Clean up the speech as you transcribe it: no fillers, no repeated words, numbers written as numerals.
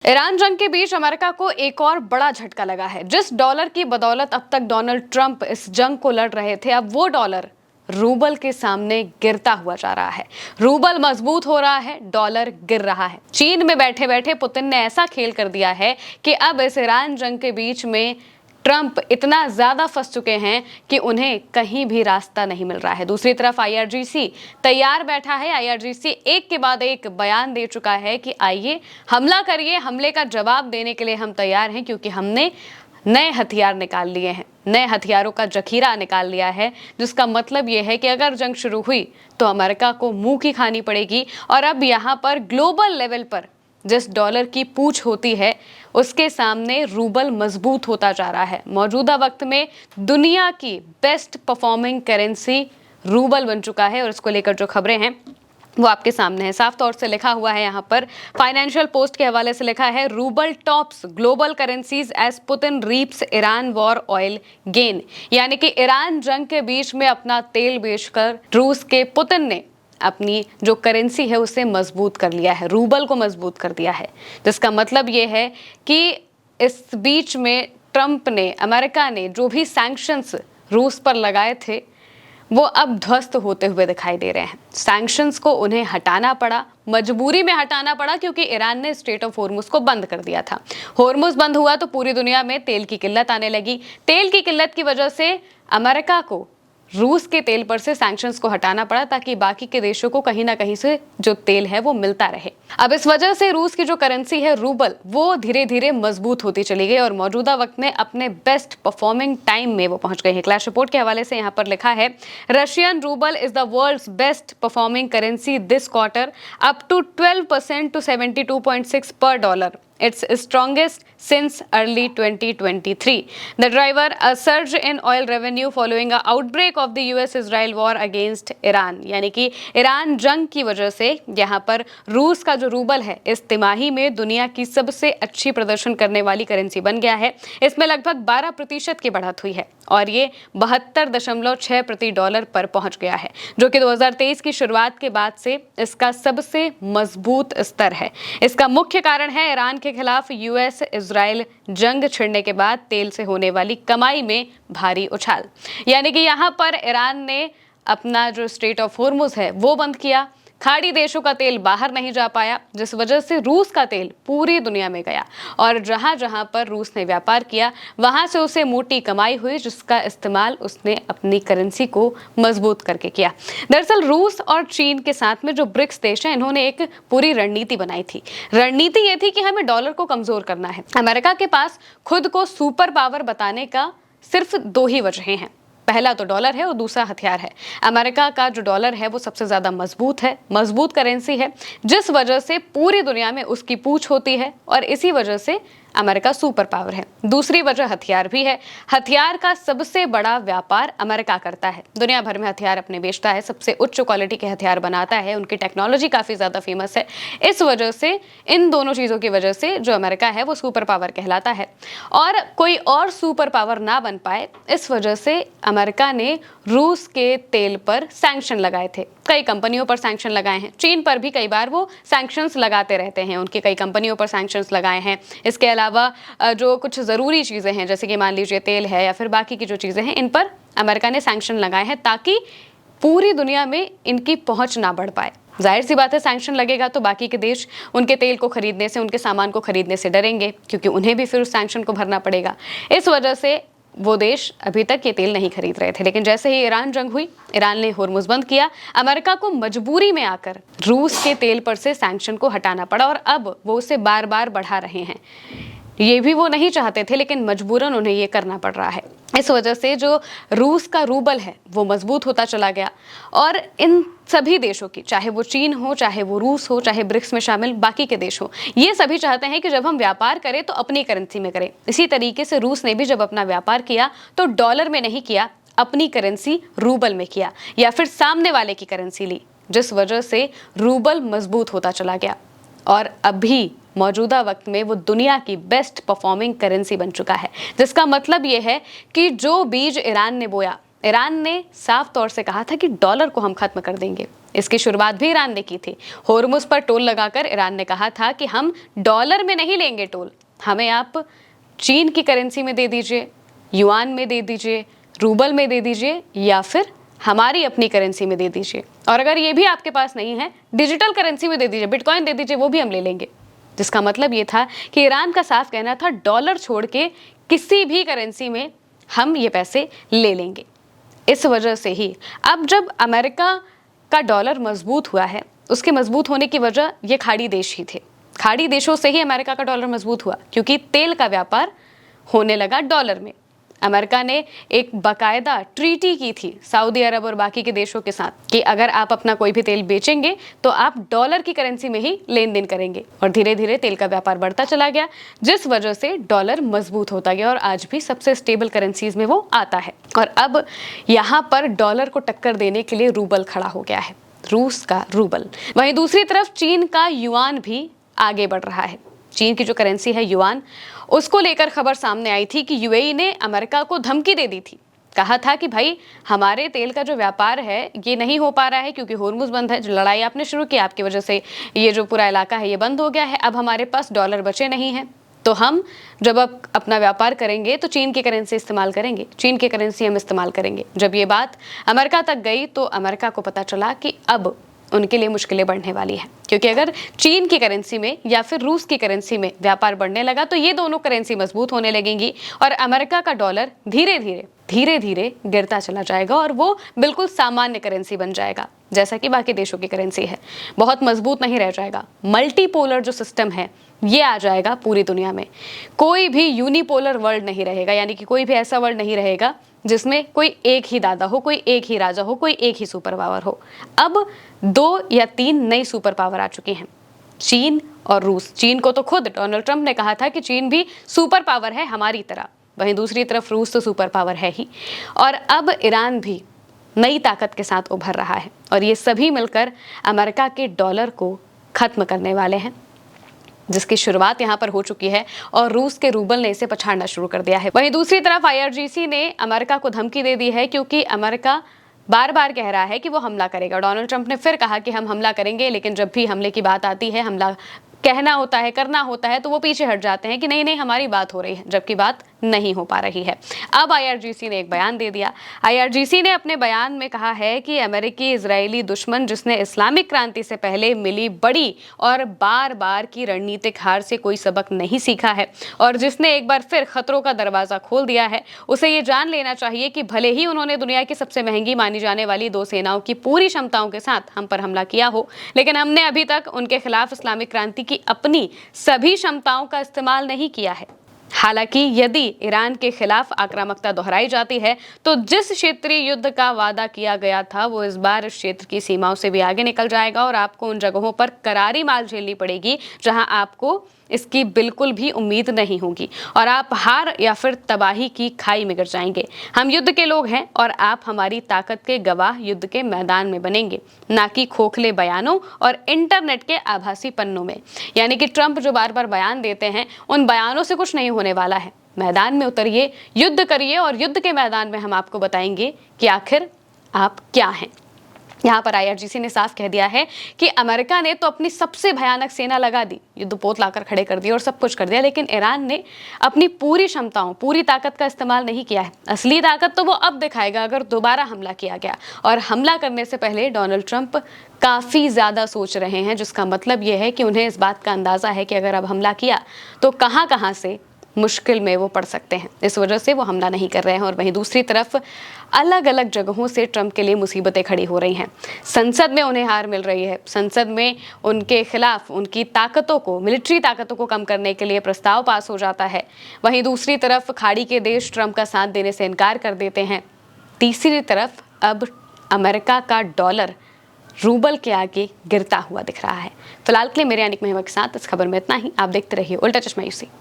Iran जंग के बीच America को एक और बड़ा झटका लगा है। जिस डॉलर की बदौलत अब तक डोनाल्ड ट्रंप इस जंग को लड़ रहे थे, अब वो डॉलर रूबल के सामने गिरता हुआ जा रहा है। रूबल मजबूत हो रहा है, डॉलर गिर रहा है। चीन में बैठे बैठे पुतिन ने ऐसा खेल कर दिया है कि अब इस ईरान जंग के बीच में ट्रंप इतना ज्यादा फंस चुके हैं कि उन्हें कहीं भी रास्ता नहीं मिल रहा है। दूसरी तरफ आईआरजीसी तैयार बैठा है। आईआरजीसी एक के बाद एक बयान दे चुका है कि आइए हमला करिए, हमले का जवाब देने के लिए हम तैयार हैं, क्योंकि हमने नए हथियार निकाल लिए हैं, नए हथियारों का जखीरा निकाल लिया है। जिसका मतलब यह है कि अगर जंग शुरू हुई तो अमेरिका को मुंह की खानी पड़ेगी। और अब यहां पर ग्लोबल लेवल पर जिस डॉलर की पूछ होती है, उसके सामने रूबल मजबूत होता जा रहा है। मौजूदा वक्त में दुनिया की बेस्ट परफॉर्मिंग करेंसी रूबल बन चुका है। और इसको लेकर जो खबरें हैं वो आपके सामने है। साफ तौर से लिखा हुआ है यहाँ पर, फाइनेंशियल पोस्ट के हवाले से लिखा है, rouble tops global currencies as Putin reaps Iran war oil gain. यानी कि ईरान जंग के बीच में अपना तेल बेचकर रूस के पुतिन ने अपनी जो करेंसी है उसे मजबूत कर लिया है, रूबल को मजबूत कर दिया है। जिसका मतलब ये है कि इस बीच में ट्रंप ने, अमेरिका ने जो भी सैंक्शंस रूस पर लगाए थे वो अब ध्वस्त होते हुए दिखाई दे रहे हैं। सैंक्शंस को उन्हें हटाना पड़ा, मजबूरी में हटाना पड़ा, क्योंकि ईरान ने स्ट्रेट ऑफ होर्मुज को बंद कर दिया था। होर्मुज बंद हुआ तो पूरी दुनिया में तेल की किल्लत आने लगी। तेल की किल्लत की वजह से अमेरिका को रूस के तेल पर से सैंक्शंस को हटाना पड़ा, ताकि बाकी के देशों को कहीं ना कहीं से जो तेल है वो मिलता रहे। अब इस वजह से रूस की जो करेंसी है रूबल, वो धीरे धीरे मजबूत होती चली गई और मौजूदा वक्त में अपने बेस्ट परफॉर्मिंग टाइम में वो पहुंच गई है। क्लैश रिपोर्ट के हवाले से यहाँ पर लिखा है, Russian rouble is the world's best performing currency this quarter, up to 12% to 72.6 per dollar. It's strongest since early 2023. The driver, a surge in oil revenue following a outbreak of the US-Israel war against Iran. यानी कि Iran जंग की वजह से यहाँ पर रूस का जो रूबल है इस तिमाही में दुनिया की सबसे अच्छी प्रदर्शन करने वाली करेंसी बन गया है। इसमें लगभग 12% की बढ़त हुई है और ये 72.6 प्रति डॉलर पर पहुंच गया है, जो कि 2023 की शुरुआत के बाद से इसका सबसे मजबूत स्तर है। इसका मुख्य कारण है ईरान के खिलाफ यूएस इजराइल जंग छिड़ने के बाद तेल से होने वाली कमाई में भारी उछाल। यानी कि यहाँ पर ईरान ने अपना जो स्ट्रेट ऑफ होर्मुज है वो बंद किया, खाड़ी देशों का तेल बाहर नहीं जा पाया, जिस वजह से रूस का तेल पूरी दुनिया में गया और जहां जहां पर रूस ने व्यापार किया वहां से उसे मोटी कमाई हुई, जिसका इस्तेमाल उसने अपनी करेंसी को मजबूत करके किया। दरअसल रूस और चीन के साथ में जो ब्रिक्स देश हैं, इन्होंने एक पूरी रणनीति बनाई थी। रणनीति ये थी कि हमें डॉलर को कमजोर करना है। अमेरिका के पास खुद को सुपर पावर बताने का सिर्फ 2 ही वजहें हैं, पहला तो डॉलर है और दूसरा हथियार है। अमेरिका का जो डॉलर है वो सबसे ज्यादा मजबूत है, मजबूत करेंसी है, जिस वजह से पूरी दुनिया में उसकी पूछ होती है और इसी वजह से अमेरिका सुपर पावर है। दूसरी वजह हथियार भी है। हथियार का सबसे बड़ा व्यापार अमेरिका करता है, दुनिया भर में हथियार अपने बेचता है, सबसे उच्च क्वालिटी के हथियार बनाता है, उनकी टेक्नोलॉजी काफी ज्यादा फेमस है। इस वजह से, इन दोनों चीजों की वजह से जो अमेरिका है वो सुपर पावर कहलाता है और कोई और सुपर पावर ना बन पाए, इस वजह से अमेरिका ने रूस के तेल पर सैंक्शन लगाए थे। कई कंपनियों पर सैंक्शन लगाए हैं, चीन पर भी कई बार वो सैंक्शंस लगाते रहते हैं, उनकी कई कंपनियों पर सैंक्शंस लगाए हैं। इसके अलावा जो कुछ ज़रूरी चीज़ें हैं, जैसे कि मान लीजिए तेल है या फिर बाकी की जो चीज़ें हैं, इन पर अमेरिका ने सैंक्शन लगाए हैं ताकि पूरी दुनिया में इनकी पहुंच ना बढ़ पाए। जाहिर सी बात है, सैंक्शन लगेगा तो बाकी के देश उनके तेल को खरीदने से, उनके सामान को खरीदने से डरेंगे, क्योंकि उन्हें भी फिर उस सैंक्शन को भरना पड़ेगा। इस वजह से वो देश अभी तक ये तेल नहीं खरीद रहे थे। लेकिन जैसे ही ईरान जंग हुई, ईरान ने होर्मुज बंद किया, अमेरिका को मजबूरी में आकर रूस के तेल पर से सैंक्शन को हटाना पड़ा और अब वो उसे बार बार बढ़ा रहे हैं। ये भी वो नहीं चाहते थे, लेकिन मजबूरन उन्हें ये करना पड़ रहा है। इस वजह से जो रूस का रूबल है वो मजबूत होता चला गया और इन सभी देशों की, चाहे वो चीन हो, चाहे वो रूस हो, चाहे ब्रिक्स में शामिल बाकी के देश हो, ये सभी चाहते हैं कि जब हम व्यापार करें तो अपनी करेंसी में करें। इसी तरीके से रूस ने भी जब अपना व्यापार किया तो डॉलर में नहीं किया, अपनी करेंसी रूबल में किया या फिर सामने वाले की करेंसी ली, जिस वजह से रूबल मजबूत होता चला गया और अभी मौजूदा वक्त में वो दुनिया की बेस्ट परफॉर्मिंग करेंसी बन चुका है। जिसका मतलब ये है कि जो बीज ईरान ने बोया, ईरान ने साफ तौर से कहा था कि डॉलर को हम खत्म कर देंगे, इसकी शुरुआत भी ईरान ने की थी। होर्मुज पर टोल लगाकर ईरान ने कहा था कि हम डॉलर में नहीं लेंगे टोल, हमें आप चीन की करेंसी में दे दीजिए, युआन में दे दीजिए, रूबल में दे दीजिए, या फिर हमारी अपनी करेंसी में दे दीजिए, और अगर ये भी आपके पास नहीं है डिजिटल करेंसी में दे दीजिए, बिटकॉइन दे दीजिए, वो भी हम ले लेंगे। जिसका मतलब ये था कि ईरान का साफ कहना था डॉलर छोड़ के किसी भी करेंसी में हम ये पैसे ले लेंगे। इस वजह से ही अब जब अमेरिका का डॉलर मजबूत हुआ है, उसके मजबूत होने की वजह ये खाड़ी देश ही थे। खाड़ी देशों से ही अमेरिका का डॉलर मजबूत हुआ, क्योंकि तेल का व्यापार होने लगा डॉलर में। अमेरिका ने एक बाकायदा ट्रीटी की थी सऊदी अरब और बाकी के देशों के साथ कि अगर आप अपना कोई भी तेल बेचेंगे तो आप डॉलर की करेंसी में ही लेन देन करेंगे, और धीरे धीरे तेल का व्यापार बढ़ता चला गया, जिस वजह से डॉलर मजबूत होता गया और आज भी सबसे स्टेबल करेंसीज में वो आता है। और अब यहाँ पर डॉलर को टक्कर देने के लिए रूबल खड़ा हो गया है, रूस का रूबल। वहीं दूसरी तरफ चीन का युआन भी आगे बढ़ रहा है। चीन की जो करेंसी है युआन, उसको लेकर खबर सामने आई थी कि यूएई ने अमेरिका को धमकी दे दी थी। कहा था कि भाई हमारे तेल का जो व्यापार है ये नहीं हो पा रहा है क्योंकि होर्मुज बंद है, जो लड़ाई आपने शुरू की आपकी वजह से ये जो पूरा इलाका है ये बंद हो गया है, अब हमारे पास डॉलर बचे नहीं हैं, तो हम जब अब अपना व्यापार करेंगे तो चीन की करेंसी इस्तेमाल करेंगे, चीन की करेंसी हम इस्तेमाल करेंगे। जब ये बात अमेरिका तक गई तो अमेरिका को पता चला कि अब उनके लिए मुश्किलें बढ़ने वाली है, क्योंकि अगर चीन की करेंसी में या फिर रूस की करेंसी में व्यापार बढ़ने लगा तो ये दोनों करेंसी मजबूत होने लगेंगी और अमेरिका का डॉलर धीरे धीरे गिरता चला जाएगा और वो बिल्कुल सामान्य करेंसी बन जाएगा, जैसा कि बाकी देशों की करेंसी है। बहुत मजबूत नहीं रह जाएगा। मल्टीपोलर जो सिस्टम है ये आ जाएगा पूरी दुनिया में। कोई भी यूनिपोलर वर्ल्ड नहीं रहेगा, यानी कि कोई भी ऐसा वर्ल्ड नहीं रहेगा जिसमें कोई एक ही दादा हो, कोई एक ही राजा हो, कोई एक ही सुपर पावर हो। अब 2 या 3 नई सुपर पावर आ चुकी हैं, चीन और रूस। चीन को तो खुद डोनाल्ड ट्रंप ने कहा था कि चीन भी सुपर पावर है हमारी तरह, वहीं दूसरी तरफ रूस तो सुपर पावर है ही। और अब ईरान भी नई ताकत के साथ उभर रहा है और ये सभी मिलकर अमेरिका के डॉलर को खत्म करने वाले हैं, जिसकी शुरुआत यहाँ पर हो चुकी है और रूस के रूबल ने इसे पछाड़ना शुरू कर दिया है। वहीं दूसरी तरफ IRGC ने अमेरिका को धमकी दे दी है, क्योंकि अमेरिका बार बार कह रहा है कि वो हमला करेगा। डोनाल्ड ट्रंप ने फिर कहा कि हम हमला करेंगे, लेकिन जब भी हमले की बात आती है, हमला कहना होता है, करना होता है, तो वो पीछे हट जाते हैं कि नहीं नहीं हमारी बात हो रही है, जबकि बात नहीं हो पा रही है। अब IRGC ने एक बयान दे दिया। IRGC ने अपने बयान में कहा है कि अमेरिकी इजरायली दुश्मन जिसने इस्लामिक क्रांति से पहले मिली बड़ी और बार बार की रणनीतिक हार से कोई सबक नहीं सीखा है और जिसने एक बार फिर खतरों का दरवाजा खोल दिया है, उसे ये जान लेना चाहिए कि भले ही उन्होंने दुनिया की सबसे महंगी मानी जाने वाली 2 सेनाओं की पूरी क्षमताओं के साथ हम पर हमला किया हो, लेकिन हमने अभी तक उनके खिलाफ इस्लामिक क्रांति की अपनी सभी क्षमताओं का इस्तेमाल नहीं किया है। हालांकि यदि ईरान के खिलाफ आक्रामकता दोहराई जाती है तो जिस क्षेत्रीय युद्ध का वादा किया गया था वो इस बार इस क्षेत्र की सीमाओं से भी आगे निकल जाएगा और आपको उन जगहों पर करारी मार झेलनी पड़ेगी जहां आपको इसकी बिल्कुल भी उम्मीद नहीं होगी और आप हार या फिर तबाही की खाई में गिर जाएंगे। हम युद्ध के लोग हैं और आप हमारी ताकत के गवाह युद्ध के मैदान में बनेंगे, ना कि खोखले बयानों और इंटरनेट के आभासी पन्नों में। यानी कि ट्रंप जो बार बार बयान देते हैं उन बयानों से कुछ नहीं होने वाला है। मैदान में उतरिए, युद्ध करिए और युद्ध के मैदान में हम आपको बताएंगे कि आखिर आप क्या हैं। यहाँ पर IRGC ने साफ कह दिया है कि अमेरिका ने तो अपनी सबसे भयानक सेना लगा दी, युद्धपोत लाकर खड़े कर दिए और सब कुछ कर दिया, लेकिन ईरान ने अपनी पूरी क्षमताओं, पूरी ताकत का इस्तेमाल नहीं किया है। असली ताकत तो वो अब दिखाएगा अगर दोबारा हमला किया गया। और हमला करने से पहले डोनाल्ड ट्रंप काफ़ी ज़्यादा सोच रहे हैं, जिसका मतलब ये है कि उन्हें इस बात का अंदाज़ा है कि अगर अब हमला किया तो कहाँ कहाँ से मुश्किल में वो पड़ सकते हैं। इस वजह से वो हमला नहीं कर रहे हैं। और वहीं दूसरी तरफ अलग अलग जगहों से ट्रंप के लिए मुसीबतें खड़ी हो रही हैं। संसद में उन्हें हार मिल रही है, संसद में उनके खिलाफ उनकी ताकतों को, मिलिट्री ताकतों को कम करने के लिए प्रस्ताव पास हो जाता है। वहीं दूसरी तरफ खाड़ी के देश ट्रंप का साथ देने से इनकार कर देते हैं। तीसरी तरफ अब अमेरिका का डॉलर रूबल के आगे गिरता हुआ दिख रहा है। फिलहाल के लिए मेरे यानी महिमा के साथ इस खबर में इतना ही। आप देखते रहिए उल्टा चश्मा यूसी।